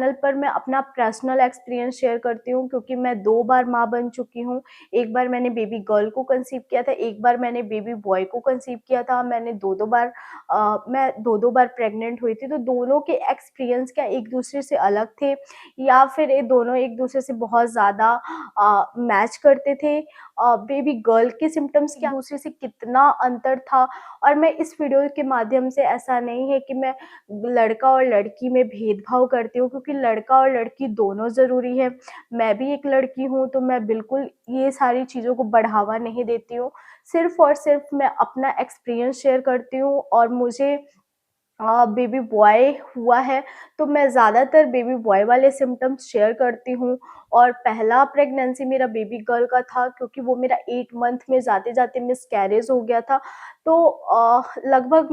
Channel पर मैं अपना पर्सनल एक्सपीरियंस शेयर करती हूँ, क्योंकि मैं 2 बार माँ बन चुकी हूँ। एक बार मैंने बेबी गर्ल को कंसीव किया था, एक बार मैंने बेबी बॉय को कंसीव किया था। मैंने 2-2 बार मैं 2-2 बार प्रेग्नेंट हुई थी, तो दोनों के एक्सपीरियंस क्या एक-दूसरे से अलग थे या फिर ये दोनों एक-दूसरे से बहुत ज़्यादा मैच करते थे? बेबी गर्ल के सिम्पटम्स क्या दूसरे से कितना अंतर था? और मैं इस वीडियो के माध्यम से, ऐसा नहीं है कि मैं लड़का और लड़की में भेदभाव करती हूँ, क्योंकि लड़का और लड़की दोनों ज़रूरी है। मैं भी एक लड़की हूँ, तो मैं बिल्कुल ये सारी चीज़ों को बढ़ावा नहीं देती हूँ। सिर्फ़ और सिर्फ़ मैं अपना एक्सपीरियंस शेयर करती हूँ, और मुझे बेबी बॉय हुआ है, तो मैं ज़्यादातर बेबी बॉय वाले सिम्पटम्स शेयर करती हूँ। और पहला प्रेगनेंसी मेरा बेबी गर्ल का था, क्योंकि वो मेरा 8 मंथ में जाते-जाते मिसकैरेज हो गया था। तो लगभग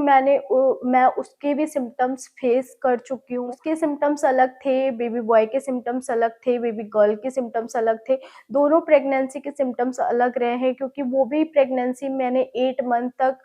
मैं उसके भी सिम्पटम्स फेस कर चुकी हूँ। उसके सिम्पटम्स अलग थे, बेबी बॉय के सिम्पटम्स अलग थे, बेबी गर्ल के सिम्पटम्स अलग थे। दोनों प्रेगनेंसी के सिम्पटम्स अलग रहे हैं, क्योंकि वो भी प्रेगनेंसी मैंने 8 मंथ तक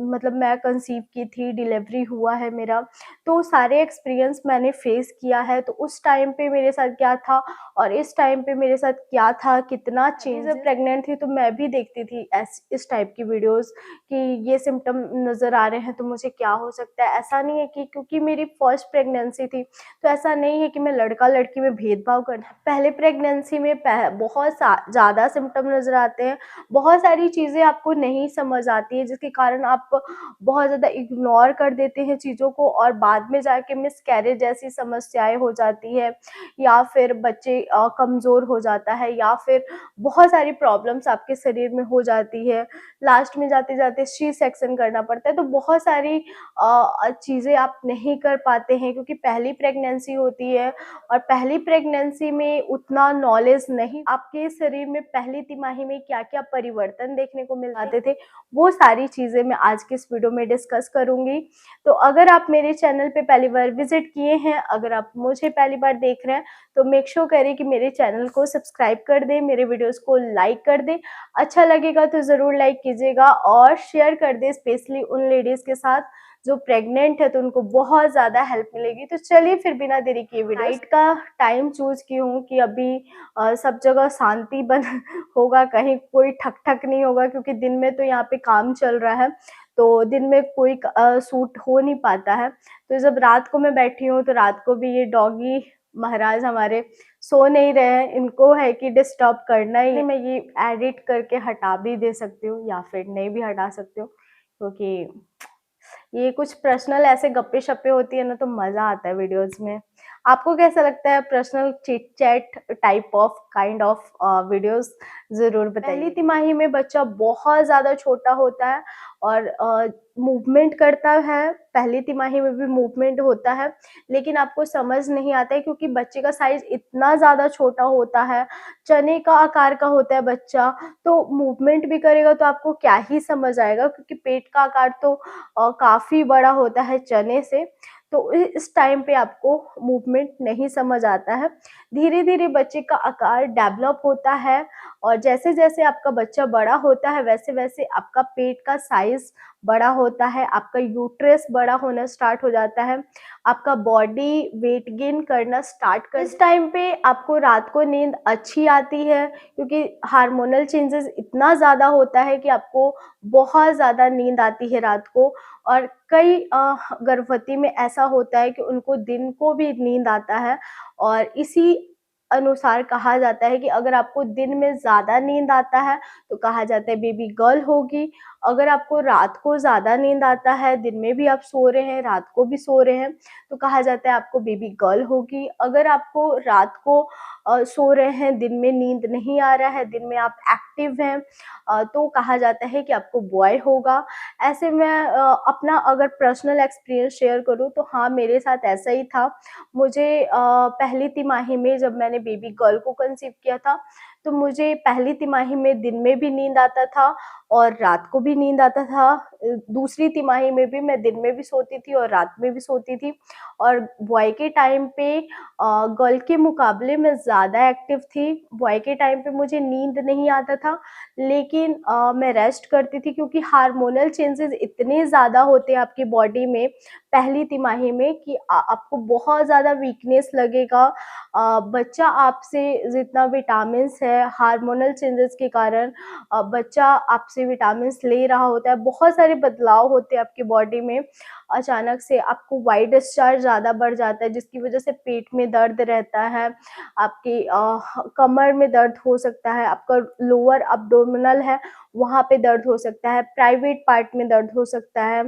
मतलब मैं कंसीव की थी, डिलीवरी हुआ है मेरा। तो सारे एक्सपीरियंस मैंने फेस किया है, तो उस टाइम पे मेरे साथ क्या था और इस टाइम पे मेरे साथ क्या था, कितना चेंज। जब प्रेग्नेंट थी तो मैं भी देखती थी इस टाइप की वीडियोस कि ये सिम्पटम नज़र आ रहे हैं तो मुझे क्या हो सकता है। ऐसा नहीं है कि क्योंकि मेरी फर्स्ट प्रेगनेंसी थी, तो ऐसा नहीं है कि मैं लड़का लड़की में भेदभाव करना। पहले प्रेगनेंसी में बहुत ज़्यादा सिम्टम नज़र आते हैं, बहुत सारी चीज़ें आपको नहीं समझ आती है, जिसके कारण आप बहुत ज़्यादा इग्नोर कर देते हैं चीज़ों को, और बाद में जाके मिसकैरेज जैसी समस्याएं हो जाती है, या फिर बच्चे कमज़ोर हो जाता है, या फिर बहुत सारी प्रॉब्लम्स आपके शरीर में हो जाती है। लास्ट में जाते जाते सी सेक्शन करना पड़ता है। तो बहुत सारी चीज़ें आप नहीं कर पाते हैं, क्योंकि पहली प्रेगनेंसी होती है, और पहली प्रेगनेंसी में उतना नॉलेज नहीं। आपके शरीर में पहली तिमाही में क्या-क्या परिवर्तन देखने को मिल जाते थे, वो सारी चीज़ें मैं आज की इस वीडियो में डिस्कस करूँगी। तो अगर आप मेरे चैनल पे पहली बार विज़िट किए हैं, अगर आप मुझे पहली बार देख रहे हैं, तो मेक श्योर करें कि मेरे चैनल को सब्सक्राइब कर दें, मेरे वीडियोज़ को लाइक कर दें। अच्छा लगेगा तो ज़रूर लाइक कीजिएगा, और शेयर कर दें स्पेशली उन लेडीज़ के साथ जो प्रेग्नेंट है, तो उनको बहुत ज़्यादा हेल्प मिलेगी। तो चलिए फिर बिना देरी किए वीडियो नाइट का टाइम चूज़ की हूँ कि अभी सब जगह शांति बन होगा, कहीं कोई ठक-ठक नहीं होगा, क्योंकि दिन में तो यहाँ पे काम चल रहा है, तो दिन में कोई शूट हो नहीं पाता है। तो जब रात को मैं बैठी हूँ, तो रात को भी ये डॉगी महाराज हमारे सो नहीं रहे हैं, इनको है कि डिस्टर्ब करना ही। मैं ये एडिट करके हटा भी दे सकती हूँ, या फिर नहीं भी हटा सकती हूँ, क्योंकि ये कुछ पर्सनल ऐसे गप्पे-शप्पे होती है ना, तो मज़ा आता है वीडियोज़ में। आपको कैसा लगता है personal chit chat type of kind of videos? ज़रूर बताइए। पहली तिमाही में बच्चा बहुत ज़्यादा छोटा होता है, और मूवमेंट करता है, पहली तिमाही में भी मूवमेंट होता है, लेकिन आपको समझ नहीं आता है, क्योंकि बच्चे का साइज़ इतना ज़्यादा छोटा होता है, चने का आकार का होता है बच्चा, तो मूवमेंट भी करेगा तो आपको क्या ही समझ आएगा, क्योंकि पेट का आकार तो काफ़ी बड़ा होता है चने से। तो इस टाइम पे आपको मूवमेंट नहीं समझ आता है। धीरे-धीरे बच्चे का आकार डेवलप होता है, और जैसे-जैसे आपका बच्चा बड़ा होता है, वैसे-वैसे आपका पेट का साइज़ बड़ा होता है, आपका यूट्रस बड़ा होना स्टार्ट हो जाता है, आपका बॉडी वेट गेन करना स्टार्ट कर। इस टाइम पे आपको रात को नींद अच्छी आती है, क्योंकि हार्मोनल चेंजेस इतना ज़्यादा होता है कि आपको बहुत ज़्यादा नींद आती है रात को। और कई गर्भवती में ऐसा होता है कि उनको दिन को भी नींद आता है, और इसी अनुसार कहा जाता है कि अगर आपको दिन में ज़्यादा नींद आता है, तो कहा जाता है बेबी गर्ल होगी। अगर आपको रात को ज़्यादा नींद आता है, दिन में भी आप सो रहे हैं, रात को भी सो रहे हैं, तो कहा जाता है आपको बेबी गर्ल होगी। अगर आपको रात को सो रहे हैं, दिन में नींद नहीं आ रहा है, दिन में आप एक्टिव हैं, तो कहा जाता है कि आपको बॉय होगा। ऐसे मैं अपना अगर पर्सनल एक्सपीरियंस शेयर करूँ, तो हाँ, मेरे साथ ऐसा ही था। मुझे पहली तिमाही में जब मैंने बेबी गर्ल को कंसीव किया था, तो मुझे पहली तिमाही में दिन में भी नींद आता था और रात को भी नींद आता था। दूसरी तिमाही में भी मैं दिन में भी सोती थी और रात में भी सोती थी, और बॉय के टाइम पे गर्ल के मुकाबले मैं ज़्यादा एक्टिव थी। बॉय के टाइम पे मुझे नींद नहीं आता था, लेकिन मैं रेस्ट करती थी क्योंकि हार्मोनल चेंजेस इतने ज़्यादा होते हैं आपकी बॉडी में पहली तिमाही में कि आपको बहुत ज़्यादा वीकनेस लगेगा। बच्चा आपसे जितना विटामिन्स है हार्मोनल चेंजेस के कारण बच्चा आपसे विटामिन्स ले रहा होता है, बहुत सारे बदलाव होते हैं आपकी बॉडी में। अचानक से आपको वाइट डिस्चार्ज ज़्यादा बढ़ जाता है जिसकी वजह से पेट में दर्द रहता है, आपकी कमर में दर्द हो सकता है, आपका लोअर अब्डोमिनल है वहाँ पे दर्द हो सकता है, प्राइवेट पार्ट में दर्द हो सकता है,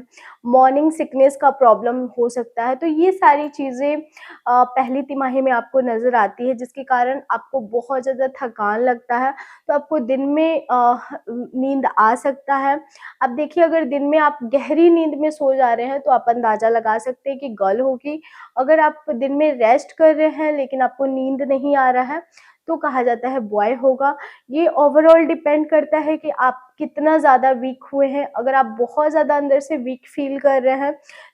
मॉर्निंग सिकनेस का प्रॉब्लम हो सकता है। तो ये सारी चीज़ें पहली तिमाही में आपको नज़र आती है जिसके कारण आपको बहुत ज़्यादा थकान लगता है, तो आपको दिन में नींद आ सकता है। अब देखिए अगर दिन में आप गहरी नींद में सो जा रहे हैं तो आप अंदाज़ा लगा सकते हैं कि गर्ल होगी। अगर आप दिन में रेस्ट कर रहे हैं लेकिन आपको नींद नहीं आ रहा है तो कहा जाता है बॉय होगा। ये ओवरऑल डिपेंड करता है कि आप कितना ज़्यादा वीक हुए हैं। अगर आप बहुत ज़्यादा अंदर से वीक फील कर रहे हैं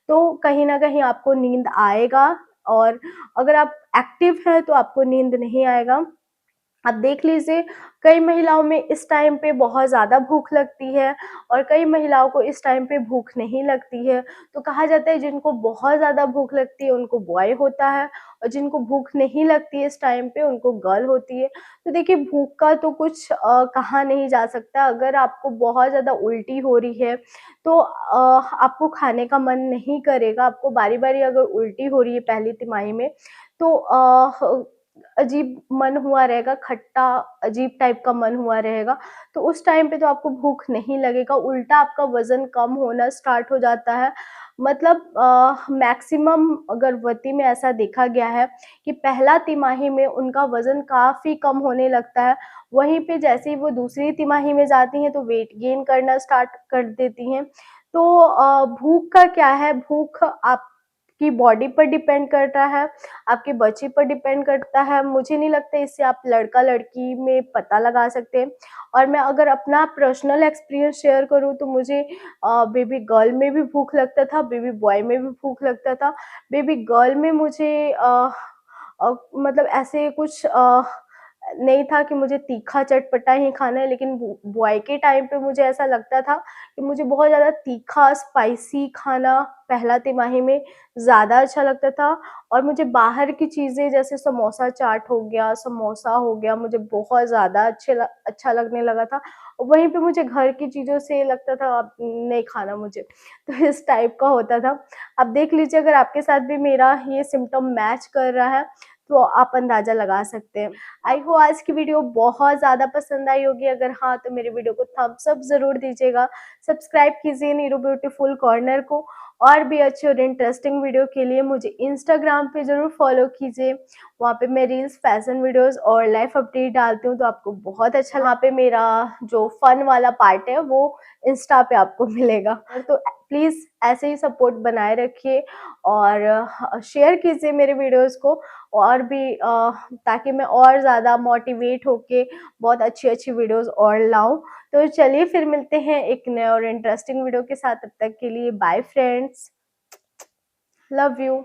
तो कहीं न कहीं आपको नींद आएगा, और अगर आप एक्टिव हैं तो आपको नींद नहीं आएगा। आप देख लीजिए कई महिलाओं में इस टाइम पे बहुत ज़्यादा भूख लगती है और कई महिलाओं को इस टाइम पे भूख नहीं लगती है। तो कहा जाता है जिनको बहुत ज़्यादा भूख लगती है उनको बॉय होता है और जिनको भूख नहीं लगती है इस टाइम पे उनको गर्ल होती है। तो देखिए भूख का तो कुछ कहा नहीं जा सकता। अगर आपको बहुत ज़्यादा उल्टी हो रही है तो आपको खाने का मन नहीं करेगा। आपको बारी-बारी अगर उल्टी हो रही है पहली तिमाही में तो अजीब मन हुआ रहेगा, खट्टा अजीब टाइप का मन हुआ रहेगा, तो उस टाइम पे तो आपको भूख नहीं लगेगा, उल्टा आपका वज़न कम होना स्टार्ट हो जाता है। मतलब मैक्सिमम गर्भवती में ऐसा देखा गया है कि पहला तिमाही में उनका वज़न काफ़ी कम होने लगता है, वहीं पे जैसे ही वो दूसरी तिमाही में जाती हैं तो वेट गेन करना स्टार्ट कर देती हैं। तो भूख का क्या है, भूख आपकी बॉडी पर डिपेंड करता है, आपके बच्चे पर डिपेंड करता है। मुझे नहीं लगता इससे आप लड़का-लड़की में पता लगा सकते हैं। और मैं अगर अपना पर्सनल एक्सपीरियंस शेयर करूँ तो मुझे बेबी गर्ल में भी भूख लगता था, बेबी बॉय में भी भूख लगता था। बेबी गर्ल में मुझे मतलब ऐसे कुछ नहीं था कि मुझे तीखा चटपटा ही खाना है, लेकिन बॉय के टाइम पे मुझे ऐसा लगता था कि मुझे बहुत ज़्यादा तीखा स्पाइसी खाना पहला तिमाही में ज़्यादा अच्छा लगता था। और मुझे बाहर की चीज़ें जैसे समोसा चाट हो गया मुझे बहुत ज़्यादा अच्छा लगने लगा था। और वहीं पे मुझे घर की चीज़ों से लगता था अब नहीं खाना मुझे, तो इस टाइप का होता था। अब देख लीजिए अगर आपके साथ भी मेरा ये सिम्पटम मैच कर रहा है तो आप अंदाज़ा लगा सकते हैं। आई होप आज की वीडियो बहुत ज़्यादा पसंद आई होगी। अगर हाँ तो मेरे वीडियो को थम्स अप ज़रूर दीजिएगा। सब्सक्राइब कीजिए नीरू ब्यूटीफुल कॉर्नर को। और भी अच्छे और इंटरेस्टिंग वीडियो के लिए मुझे इंस्टाग्राम पे ज़रूर फॉलो कीजिए। वहाँ पे मैं रील्स, फैशन वीडियोस और लाइफ अपडेट डालती हूँ तो आपको बहुत अच्छा, वहाँ पे मेरा जो फन वाला पार्ट है वो इंस्टा पे आपको मिलेगा। तो प्लीज़ ऐसे ही सपोर्ट बनाए रखिए और शेयर कीजिए मेरे वीडियोस को और भी ताकि मैं और ज़्यादा मोटिवेट होके बहुत अच्छी-अच्छी वीडियोस और लाऊँ। तो चलिए फिर मिलते हैं एक नए और इंटरेस्टिंग वीडियो के साथ। तब तक के लिए बाय फ्रेंड्स, लव यू।